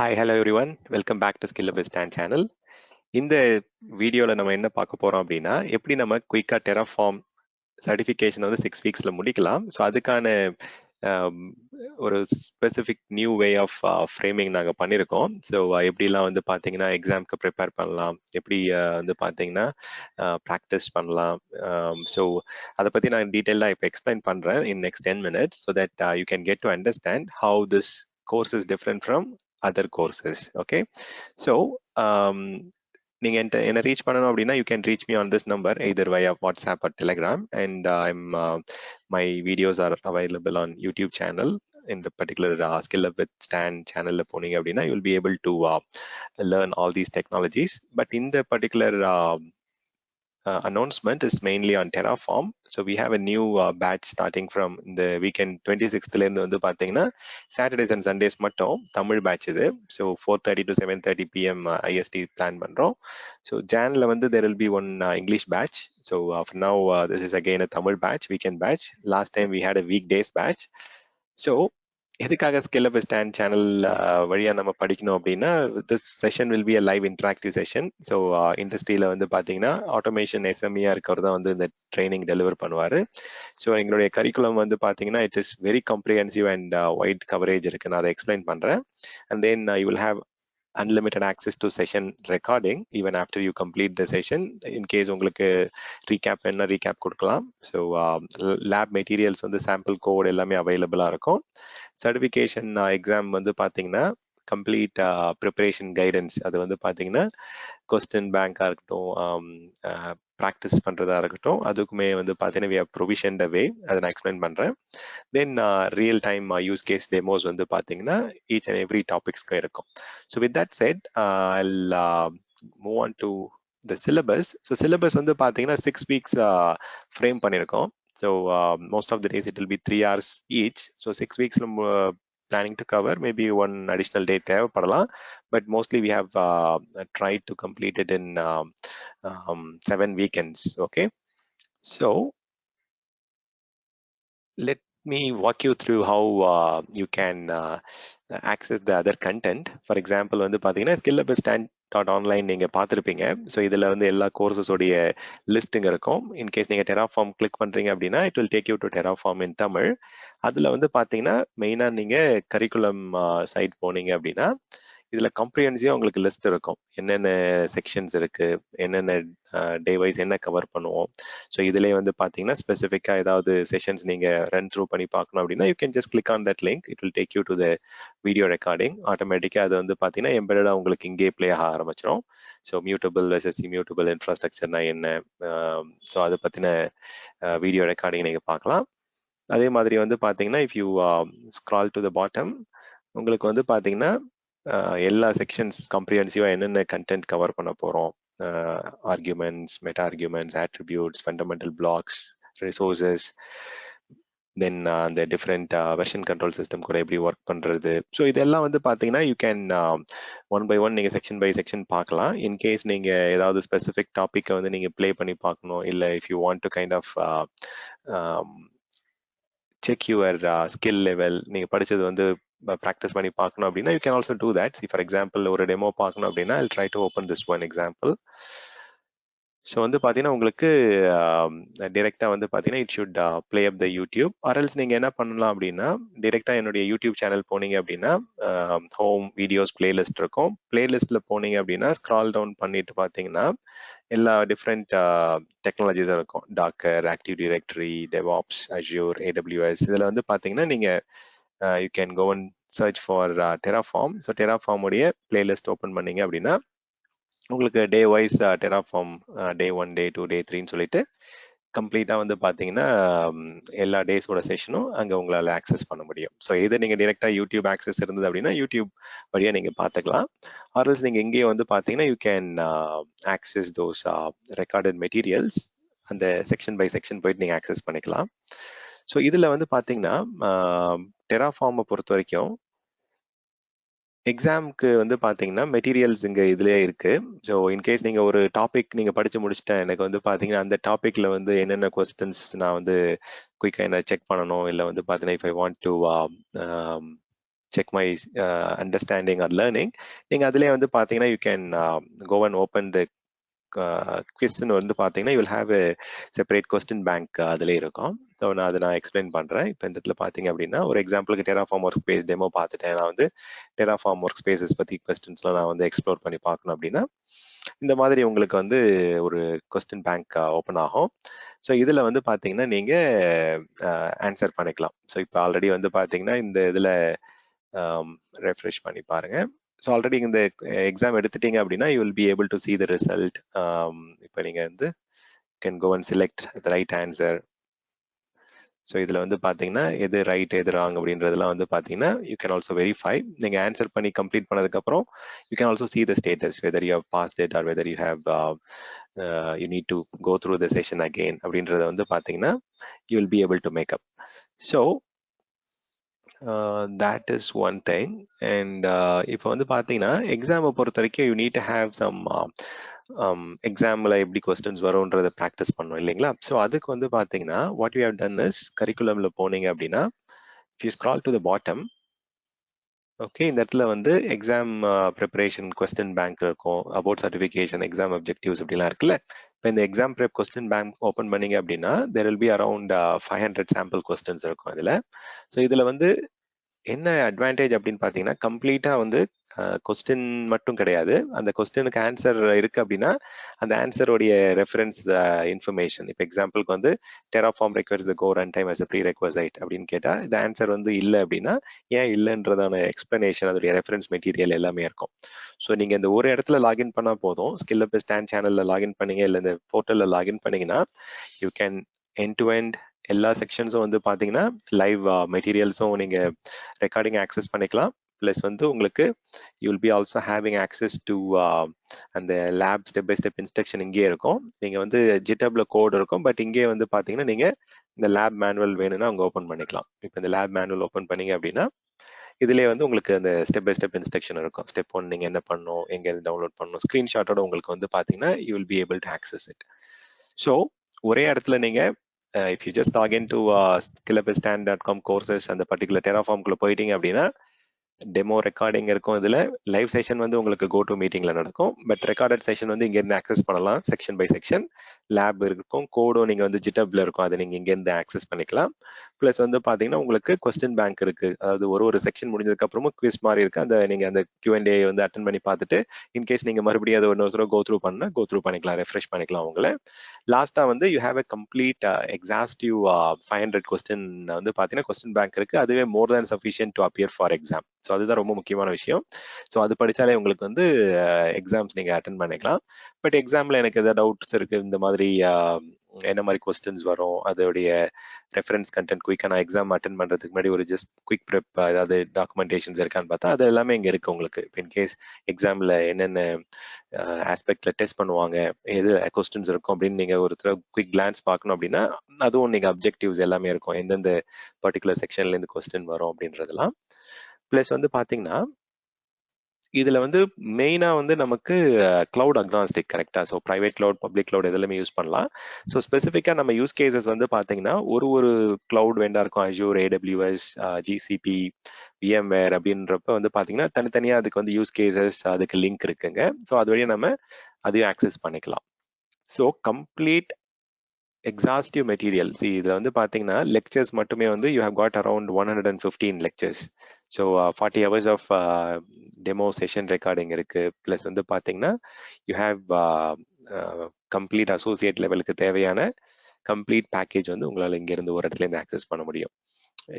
Hi hello everyone, welcome back to skill stand channel. இந்த வீடியோவில் நம்ம என்ன பார்க்க போகிறோம் அப்படின்னா, எப்படி நம்ம குயிக்காக டெராஃபார்ம் சர்டிஃபிகேஷன் வந்து 6 வீக்ஸில் முடிக்கலாம். ஸோ அதுக்கான ஒரு specific new way of framing நாங்கள் பண்ணியிருக்கோம். ஸோ எப்படிலாம் வந்து பார்த்தீங்கன்னா எக்ஸாம்க்கு ப்ரிப்பேர் பண்ணலாம், எப்படி வந்து பார்த்தீங்கன்னா ப்ராக்டிஸ் பண்ணலாம். ஸோ அதை பற்றி நான் டீட்டெயிலாக இப்போ எக்ஸ்பிளைன் பண்ணுறேன் in next 10 minutes so that you can get to understand how this course is different from other courses. Okay, so நீங்க என்ன ரீச் பண்ணணும் அப்படின்னா you can reach me on this number either via WhatsApp or Telegram, and my videos are available on YouTube channel. In the particular Skill Up with Stan channel போனீங்க அப்படின்னா you will be able to learn all these technologies. But in the particular announcement is mainly on Terraform. So we have a new batch starting from the weekend 26th ல இருந்து வந்து பாத்தீங்கன்னா Saturdays and Sundays மட்டும் Tamil batch இது. So 4:30 to 7:30 PM IST plan பண்றோம். So Janல வந்து there will be one English batch. So for now this is again a Tamil batch, weekend batch. Last time we had a weekdays batch. So எதுக்காக skill up stand channel வழியாக நம்ம படிக்கணும் அப்படின்னா, this session will be a live interactive session. So இண்டஸ்ட்ரியில் வந்து பார்த்தீங்கன்னா automation எஸ்எம்இயாக இருக்கிறவர் தான் வந்து இந்த ட்ரைனிங் டெலிவர் பண்ணுவார். ஸோ எங்களுடைய கரிக்குலம் வந்து பார்த்தீங்கன்னா it is very comprehensive and wide coverage இருக்குது. நான் அதை எக்ஸ்பிளைன் பண்ணுறேன். And then you will have unlimited access to session recording even after you complete the session. In case உங்களுக்கு recap என்ன recap கொடுக்கலாம். So lab materials வந்து sample code எல்லாமே available இருக்கும். Certification exam வந்து பார்த்தீங்கன்னா complete preparation guidance, அது வந்து பார்த்தீங்கன்னா கொஸ்டின் பேங்காக இருக்கட்டும், ப்ராக்டிஸ் பண்ணுறதா இருக்கட்டும், அதுக்குமே வந்து பார்த்தீங்கன்னா we have provisioned a way, அதை நான் எக்ஸ்பிளைன் பண்ணுறேன். Then real time use case demos வந்து பார்த்தீங்கன்னா ஈச் அண்ட் எவ்ரி டாபிக்ஸ்க்கு இருக்கும். So with that set I'll move on to the syllabus. So syllabus வந்து பார்த்தீங்கன்னா 6 weeks ஃப்ரேம் பண்ணியிருக்கோம். So most of the days it will be 3 hours each. So 6 weeksல planning to cover maybe one additional day தேவைப்படலாம், but mostly we have tried to complete it in 7 weekends. Okay, so let me walk you through how you can access the other content. For example வந்து பார்த்தீங்கன்னா skillupstand.online நீங்கள் பார்த்துருப்பீங்க. So இதில் வந்து எல்லா கோர்சஸோடைய லிஸ்ட்டுங்க இருக்கும். In case நீங்கள் டெராஃபார்ம் கிளிக் பண்ணுறீங்க அப்படின்னா it will take you to Terraform in Tamil. அதில் வந்து பார்த்தீங்கன்னா மெயினாக நீங்கள் கரிக்குலம் சைட் போனீங்க அப்படின்னா இதில் கம்ப்ரிஹென்சிவாக உங்களுக்கு லிஸ்ட் இருக்கும். என்னென்ன செக்ஷன்ஸ் இருக்குது, என்னென்ன டே வைஸ் என்ன கவர் பண்ணுவோம். ஸோ இதிலே வந்து பார்த்தீங்கன்னா ஸ்பெசிஃபிக்காக ஏதாவது செஷன்ஸ் நீங்கள் ரன் த்ரூ பண்ணி பார்க்கணும் அப்படின்னா you can just click on that link. It will take you to the video recording. ஆட்டோமேட்டிக்காக அது வந்து பார்த்தீங்கன்னா எம்பெடடாக உங்களுக்கு இங்கே ப்ளே ஆக ஆரம்பிச்சிடும். ஸோ மியூட்டபிள் வெர்சஸ் இம்யூட்டபிள் இன்ஃப்ராஸ்ட்ரக்சர்னா என்ன, ஸோ அதை பற்றின வீடியோ ரெக்கார்டிங் நீங்கள் பார்க்கலாம். அதே மாதிரி வந்து பார்த்தீங்கன்னா if you scroll to the bottom உங்களுக்கு வந்து பார்த்தீங்கன்னா எல்லா செக்ஷன்ஸ் கம்ப்ரிஹென்சிவாக என்னென்ன கண்டென்ட் கவர் பண்ண போகிறோம், arguments, meta arguments, attributes, fundamental blocks, resources, then அந்த டிஃப்ரெண்ட் வெர்ஷன் கண்ட்ரோல் சிஸ்டம் கூட எப்படி ஒர்க் பண்ணுறது. ஸோ இதெல்லாம் வந்து பார்த்தீங்கன்னா you can one by one நீங்கள் செக்ஷன் பை செக்ஷன் பார்க்கலாம். இன்கேஸ் நீங்கள் ஏதாவது ஸ்பெசிஃபிக் டாப்பிக்கை வந்து நீங்கள் ப்ளே பண்ணி பார்க்கணும், இல்லை if you want to kind of check your skill level, நீங்கள் படித்தது வந்து ப்ராக்டிஸ் பண்ணி பார்க்கணும் அப்படின்னா you can also do that. For example ஒரு டெமோ பார்க்கணும் அப்படின்னா I try to open this one example. So வந்து பார்த்தீங்கன்னா உங்களுக்கு டிரெக்டாக வந்து பார்த்தீங்கன்னா it should play up the YouTube. Or else நீங்கள் என்ன பண்ணலாம் அப்படின்னா டிரெக்டாக என்னுடைய யூடியூப் சேனல் போனீங்க அப்படின்னா ஹோம் வீடியோஸ் பிளேலிஸ்ட் இருக்கும். பிளேலிஸ்ட்டில் போனீங்க அப்படின்னா ஸ்க்ரால் டவுன் பண்ணிட்டு பார்த்தீங்கன்னா எல்லா டிஃப்ரெண்ட் டெக்னாலஜிஸும் இருக்கும். Docker, Active Directory, DevOps, Azure, AWS. இதில் வந்து பார்த்தீங்கன்னா நீங்கள் you can go and search for Terraform. So Terraform உடைய பிளேலிஸ்ட் ஓப்பன் பண்ணீங்க அப்படின்னா உங்களுக்கு டே வைஸ் டெராஃபார்ம் டே 1, டே 2, டே 3ன்னு சொல்லிட்டு கம்ப்ளீட்டாக வந்து பார்த்தீங்கன்னா எல்லா டேஸோட செஷனும் அங்கே உங்களால் ஆக்சஸ் பண்ண முடியும். ஸோ இதை நீங்கள் டிரெக்டாக யூடியூப் ஆக்சஸ் இருந்தது அப்படின்னா யூடியூப் வழியாக நீங்கள் பார்த்துக்கலாம். ஆர்எல்ஸ் நீங்கள் எங்கேயே வந்து பார்த்தீங்கன்னா you can access those recorded materials. அந்த செக்ஷன் பை செக்ஷன் போயிட்டு நீங்கள் ஆக்சஸ் பண்ணிக்கலாம். ஸோ இதில் வந்து பார்த்தீங்கன்னா டெராஃபார்மை பொறுத்த வரைக்கும் எக்ஸாமுக்கு வந்து பார்த்தீங்கன்னா மெட்டீரியல்ஸ் இங்கே இதுலேயே இருக்குது. ஸோ இன்கேஸ் நீங்கள் ஒரு டாபிக் நீங்கள் படித்து முடிச்சுட்டேன், எனக்கு வந்து பார்த்தீங்கன்னா அந்த டாப்பிக்கில் வந்து என்னென்ன கொஸ்டின்ஸ் நான் வந்து குயிக்காக என்ன செக் பண்ணணும், இல்லை வந்து பார்த்தீங்கன்னா if I want to check my understanding or learning, நீங்கள் அதிலே வந்து பார்த்தீங்கன்னா you can go and open the குவிஸ்ன்னு வந்து பார்த்தீங்கன்னா you will have a separate question bank அதிலே இருக்கும். ஸோ நான் எக்ஸ்பிளைன் பண்ணுறேன். இப்போ இந்த இடத்துல பார்த்தீங்க அப்படின்னா ஒரு எக்ஸாம்பிளுக்கு டெராஃபார்ம் ஒர்க் ஸ்பேஸ் டெமோ பார்த்துட்டேன். நான் வந்து டெராஃபார்ம் ஒர்க் ஸ்பேசஸ் பற்றி கொஸ்டின்ஸ்லாம் நான் வந்து எக்ஸ்ப்ளோர் பண்ணி பார்க்கணும் அப்படின்னா இந்த மாதிரி உங்களுக்கு வந்து ஒரு கொஸ்டின் பேங்க் ஓப்பன் ஆகும். ஸோ இதில் வந்து பார்த்தீங்கன்னா நீங்கள் ஆன்சர் பண்ணிக்கலாம். ஸோ இப்போ ஆல்ரெடி வந்து பார்த்தீங்கன்னா இந்த இதில் ரெஃப்ரெஷ் பண்ணி பாருங்க. ஸோ ஆல்ரெடி இந்த எக்ஸாம் எடுத்துட்டீங்க அப்படின்னா you will be able to see the result. இப்போ நீங்கள் வந்து can go and select the right answer. So இதில் வந்து பார்த்தீங்கன்னா எது ரைட் எது ராங் அப்படின்றதெல்லாம் வந்து பார்த்தீங்கன்னா யூ கேன் ஆல்சோ வெரிஃபை. நீங்கள் ஆன்சர் பண்ணி கம்ப்ளீட் பண்ணதுக்கப்புறம் you can also see the status whether you have passed it or whether you have you need to go through the session again அப்படின்றத வந்து பார்த்தீங்கன்னா you will be able to make up. So that is one thing. And இப்போ வந்து பார்த்தீங்கன்னா எக்ஸாமை பொறுத்த வரைக்கும் you need to have some எக்ஸாமில் எப்படி கொஸ்டின்ஸ் வரும்ன்றதை ப்ராக்டிஸ் பண்ணோம் இல்லைங்களா? ஸோ அதுக்கு வந்து பார்த்தீங்கன்னா what you have done is கரிக்குலமில் போனீங்க அப்படின்னா if you scroll to the bottom, okay, இந்த இடத்துல வந்து எக்ஸாம் ப்ரிப்பரேஷன் கொஸ்டின் பேங்க் இருக்கும், அபவுட் சர்டிஃபிகேஷன், எக்ஸாம் அப்ஜெக்டிவ்ஸ் அப்படிலாம் இருக்குல்ல. இப்போ இந்த exam prep question bank open பண்ணீங்க அப்படின்னா there will be around 500 sample questions இருக்கும் இதில். ஸோ இதில் வந்து என்ன அட்வான்டேஜ் அப்படின்னு பார்த்தீங்கன்னா கம்ப்ளீட்டாக வந்து கொஸ்டின் மட்டும் கிடையாது, அந்த கொஸ்டினுக்கு ஆன்சர் இருக்கு அப்படின்னா அந்த ஆன்சருடைய ரெஃபரன்ஸ் இன்ஃபர்மேஷன். இப்போ எக்ஸாம்பிளுக்கு வந்து Terraform requires the Go runtime as a prerequisite அப்படின்னு கேட்டால் இந்த ஆன்சர் வந்து இல்லை அப்படின்னா ஏன் இல்லைன்றதான எக்ஸ்பிளனேஷன், அதோடைய ரெஃபரன்ஸ் மெட்டீரியல் எல்லாமே இருக்கும். ஸோ நீங்கள் இந்த ஒரு இடத்துல லாகின் பண்ணால் போதும். ஸ்கில் அப் ஸ்டாண்ட் சேனலில் லாகின் பண்ணீங்க இல்லை இந்த போர்ட்டலில் லாகின் பண்ணீங்கன்னா you can end to end எல்லா செக்ஷன்ஸும் வந்து பார்த்தீங்கன்னா லைவ் மெட்டீரியல்ஸும் நீங்கள் ரெக்கார்டிங் ஆக்சஸ் பண்ணிக்கலாம். ப்ளஸ் வந்து உங்களுக்கு you will be also having access to அந்த lab step by step instruction இங்கே இருக்கும். நீங்கள் வந்து ஜிட்டப்ல கோட் இருக்கும், பட் இங்கே வந்து பார்த்தீங்கன்னா நீங்கள் இந்த லேப் மேனுவல் வேணும்னா அங்கே ஓப்பன் பண்ணிக்கலாம். இப்போ இந்த லேப் மேனுவல் ஓப்பன் பண்ணீங்க அப்படின்னா இதுலேயே வந்து உங்களுக்கு அந்த ஸ்டெப் பை ஸ்டெப் இன்ஸ்ட்ரக்ஷன் இருக்கும். ஸ்டெப் 1 நீங்கள் என்ன பண்ணணும், எங்கேருந்து டவுன்லோட் பண்ணணும், ஸ்க்ரீன்ஷாட்டோட உங்களுக்கு வந்து பார்த்தீங்கன்னா you will be able to access it. So ஒரே இடத்துல நீங்கள் if you just log into skillupstand.com courses அந்த பர்டிகுலர் டெராஃபார்ம்குள்ள போயிட்டீங்க அப்படின்னா டெமோ ரெக்கார்டிங் இருக்கும். இதில் லைவ் செஷன் வந்து உங்களுக்கு கோ டு மீட்டிங்ல நடக்கும், பட் ரெக்கார்டட் செஷன் வந்து இங்கேருந்து ஆக்சஸ் பண்ணலாம் செக்ஷன் பை செக்ஷன். லேப் இருக்கும், கோடும் நீங்கள் வந்து ஜிட்டப்ல இருக்கும், அதை நீங்கள் இங்கேருந்து ஆக்சஸ் பண்ணிக்கலாம். ப்ளஸ் வந்து பார்த்தீங்கன்னா உங்களுக்கு கொஸ்டின் பேங்க் இருக்கு, அதாவது ஒரு செக்ஷன் முடிஞ்சதுக்கு அப்புறமும் குவிஸ் மாதிரி இருக்கு, அந்த நீங்கள் அந்த Q&A வந்து அட்டன் பண்ணி பார்த்துட்டு இன்கேஸ் நீங்கள் மறுபடியும் அதை இன்னொரு கோ த்ரூ பண்ணிக்கலாம், ரெஃப்ரெஷ் பண்ணிக்கலாம் உங்களை. லாஸ்டா வந்து you have a complete exhaustive 500 question வந்து பார்த்தீங்கன்னா கொஸ்டின் பேங்க் இருக்கு, அதுவே more than sufficient to appear for exam. So அதுதான் ரொம்ப முக்கியமான விஷயம். ஸோ அது படிச்சாலே உங்களுக்கு வந்து எக்ஸாம்ஸ் நீங்கள் அட்டன் பண்ணிக்கலாம். பட் எக்ஸாமில் எனக்கு எதாவது டவுட்ஸ் இருக்கு, இந்த மாதிரி என்ன மாதிரி கொஸ்டின்ஸ் வரும், அதோடைய ரெஃபரன்ஸ் கண்டென்ட் குயிக்காக நான் எக்ஸாம் அட்டன் பண்ணுறதுக்கு முன்னாடி ஒரு ஜஸ்ட் குயிக் ப்ரெப் ஏதாவது டாக்குமெண்டேஷன்ஸ் இருக்கான்னு பார்த்தா அது எல்லாமே இங்கே இருக்கு உங்களுக்கு. இப்போ இன்கேஸ் எக்ஸாமில் என்னென்ன ஆஸ்பெக்ட்ல டெஸ்ட் பண்ணுவாங்க, எது கொஸ்டின்ஸ் இருக்கும் அப்படின்னு நீங்கள் ஒரு குயிக் கிளான்ஸ் பார்க்கணும் அப்படின்னா அதுவும் நீங்கள் அப்ஜெக்டிவ்ஸ் எல்லாமே இருக்கும், எந்தெந்த பர்டிகுலர் செக்ஷன்லேருந்து கொஸ்டின் வரும் அப்படின்றதெல்லாம். ப்ளஸ் வந்து பார்த்தீங்கன்னா இதுல வந்து மெயினா வந்து நமக்கு கிளவுட் அக்னாஸ்டிக் கரெக்டா. So private cloud, public cloud எதுலையுமே யூஸ் பண்ணலாம். ஸோ ஸ்பெசிஃபிக்கா நம்ம யூஸ் கேசஸ் வந்து பாத்தீங்கன்னா ஒரு கிளவுட் வேண்டா இருக்கும், அஜூர், AWS, GCP, VMware அப்படின்றப்ப வந்து பாத்தீங்கன்னா தனித்தனியா அதுக்கு வந்து யூஸ் கேசஸ், அதுக்கு லிங்க் இருக்குங்க. ஸோ அது வழியா நம்ம அதையும் ஆக்சஸ் பண்ணிக்கலாம். So complete exhaustive material. இதுல வந்து பாத்தீங்கன்னா லெக்சர்ஸ் மட்டுமே வந்து you have got around 115 lectures. So 40 hours of demo session recording இருக்கு. ப்ளஸ் வந்து பாத்தீங்கன்னா யூ ஹேவ் கம்ப்ளீட் அசோசியேட் லெவலுக்கு தேவையான கம்ப்ளீட் பேக்கேஜ் வந்து உங்களால் இங்கிருந்து ஒரு இடத்துல இருந்து ஆக்சஸ் பண்ண முடியும்.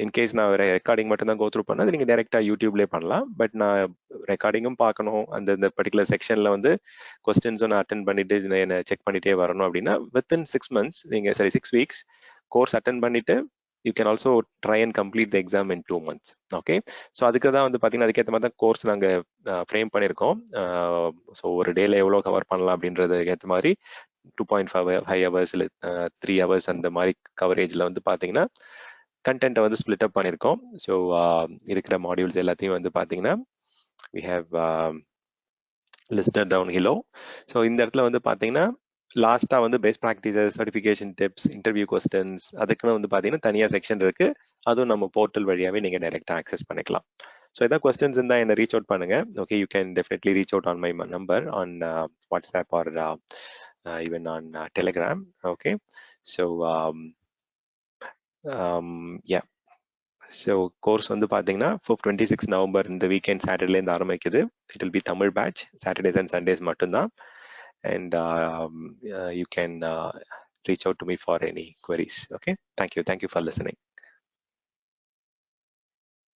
இன்கேஸ் நான் ரெக்கார்டிங் மட்டும் தான் கோத்ரூ பண்ண, அது நீங்கள் டேரெக்டா யூடியூப்லேயே பண்ணலாம். பட் நான் ரெக்கார்டிங்கும் பார்க்கணும், அந்த பர்டிகுலர் செக்ஷன்ல வந்து கொஸ்டின்ஸும் நான் அட்டன் பண்ணிட்டு என்ன செக் பண்ணிட்டே வரணும் அப்படின்னா வித்தின் 6 months நீங்கள் 6 weeks கோர்ஸ் அட்டன் பண்ணிட்டு you can also try and complete the exam in 2 months. Okay, so அதுக்கு தான் வந்து பார்த்தீங்கன்னா அதுக்கேற்ற மாதிரி தான் கோர்ஸ் நாங்கள் ஃப்ரேம் பண்ணியிருக்கோம். ஸோ ஒரு டேல எவ்வளோ கவர் பண்ணலாம் அப்படின்றதுக்கு ஏற்ற மாதிரி 2.5 hours இல்லை 3 hours அந்த மாதிரி கவரேஜில் வந்து பார்த்தீங்கன்னா கண்டென்ட்டை வந்து ஸ்பிளிட் அப் பண்ணியிருக்கோம். ஸோ இருக்கிற மாடியூல்ஸ் எல்லாத்தையும் வந்து பார்த்தீங்கன்னா we have listed down below. So இந்த இடத்துல வந்து பார்த்தீங்கன்னா லாஸ்டா வந்து best practices, certification tips, interview questions, அதுக்குன்னு வந்து பார்த்தீங்கன்னா தனியாக செக்ஷன் இருக்கு. அதுவும் நம்ம போர்ட்டல் வழியாவே நீங்க டைரக்டா ஆக்சஸ் பண்ணிக்கலாம். ஸோ ஏதாவது கொஸ்டின்ஸ் இருந்தால் என்ன ரீச் அவுட் பண்ணுங்க. Okay, you can definitely reach out on my number on WhatsApp or even on Telegram. Okay, so ya, so course வந்து பார்த்தீங்கன்னா 26 நவம்பர் இந்த வீக்கெண்ட் சாட்டர்டேலேருந்து ஆரம்பிக்குது. It will be Tamil batch, Saturdays and Sundays மட்டும்தான். And you can reach out to me for any queries. Okay, thank you for listening.